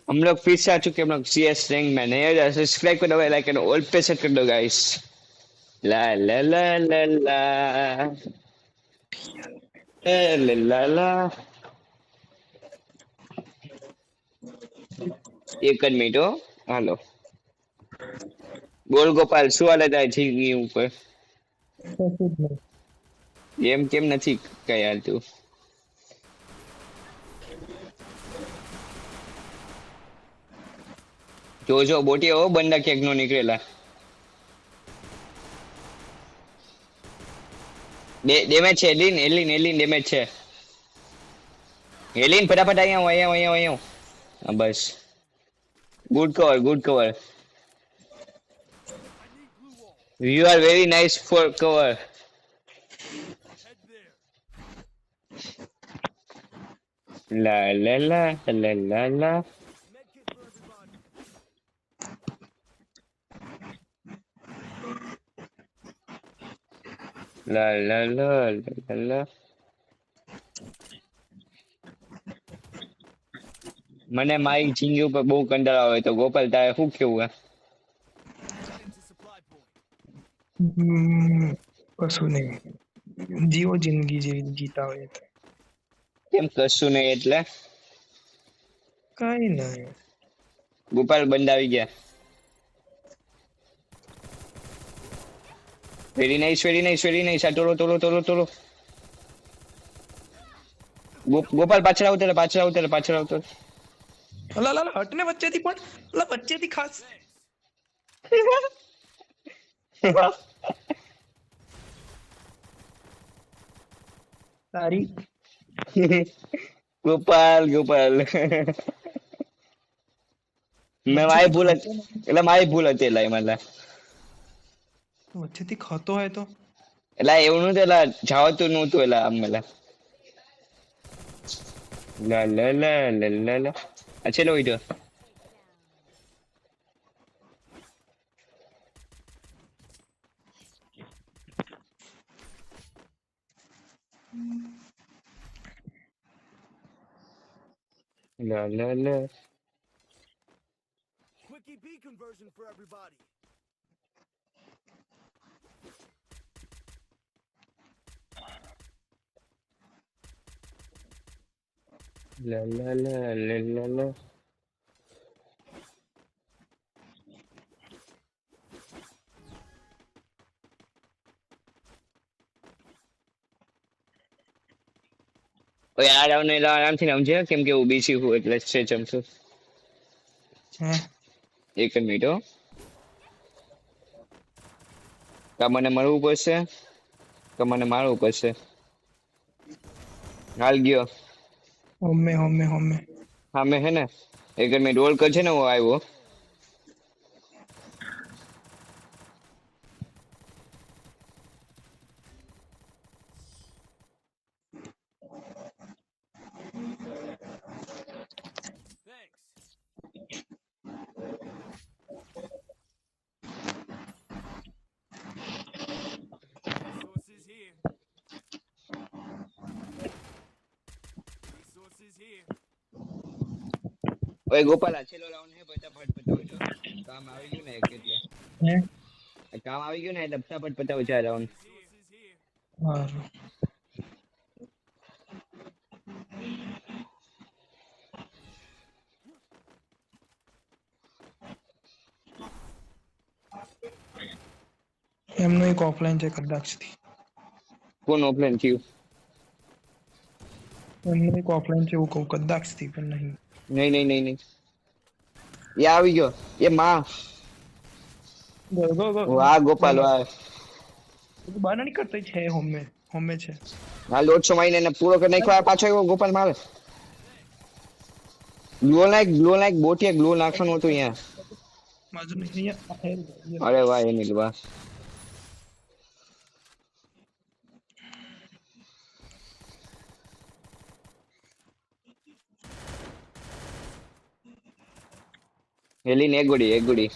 हम लोग फिर से आ चुके हैं हम लोग CS रैंक में नया सब्सक्राइब कर दो लाइक एंड ऑल पे सेट कर दो गाइस ला ला ला ला ला ला ला ला एक मिनट हो हेलो બોલ ગોપાલ શું હાલે તારી જિંદગી ઉપર એમ કેમ નથી કઈ હાલતું જોજો બોટી હો બંદા ક્યાંક નો નીકળેલા ડેમેજ છે એલિન એલિન એલિન ડેમેજ છે એલિન ફટાફટ અહીંયા આવો અહીંયા આવો અહીંયા આવો હા બસ good cover you are very nice for cover la la la la la la la la la la la મને મારી જિંદગી ઉપર બહુ કંટાળો આવે તો ગોપાલ તારે શું કેવું હે કશું નહીં જીવો જિંદગી જેવી જીતા હોય તો કેમ કશું નહીં એટલે કઈ નહીં ગોપાલ બંધ આવી ગયા વેરી નાઈસ આ તોલો ગોપાલ પાછળ આવતો અલા લા હટને વચ્ચેથી પણ અલા વચ્ચેથી ખાસ તારી ગોપાલ મેં મારી ભૂલ હતી એટલે એમાં વચ્ચેથી ખાતો હોય તો એટલે એવું નતું એટલે જાવતું નતું એટલે આમ મેલા લા લા લા લા લા લા અચ્છા લો ઇધર લા લા લા Quickie B conversion for everybody. લા લા લા લા લા લા ઓય આ રાઉન્ડ ને આરામથી સમજે કેમ કે ઓબીસી હું એટલે છે ચમચું હે એક મિનિટ હો કા મને મળવું પડશે તો મને મારવું પડશે હાલ ગયો હોમે હા મેં હે ને એક મિનિટ રોલ કરશે ને હું આવ્યો Thanks. Resources here. Resources here. ઓય ગોપાલ આ છેલ્લો રાઉન્ડ હે ફટાફટ પતાવજો કામ આવી ગયું ને એટલે હે કામ આવી ગયું ને એટલે ફટાફટ પતાવજો આ રાઉન્ડ Resources here. હારું એમનો એક ઓફલાઈન છે કદાચથી કોણ ઓફલાઈન થયું એમનો એક ઓફલાઈન છે એવું કહું કદાચથી પણ નહીં નહીં એ આવી ગયો એ માં વાહ ગોપાલ વાહ બહાર નહીં કરતો છે હોમે છે હા લોટ સમાઈને એને પૂરો કરી નાખ્યો આ પાછો આવ્યો ગોપાલ મારે ગ્લો લાઈક બોટિયા ગ્લો નાખવાનું હતું અહીંયા બાજુ નહીં અરે વાહ એની વાહ એલિન એક ગુડી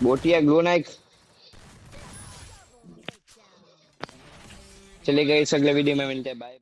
બોટિયા ग्लो नाइक चले गए इस अगले वीडियो में मिलते हैं बाय।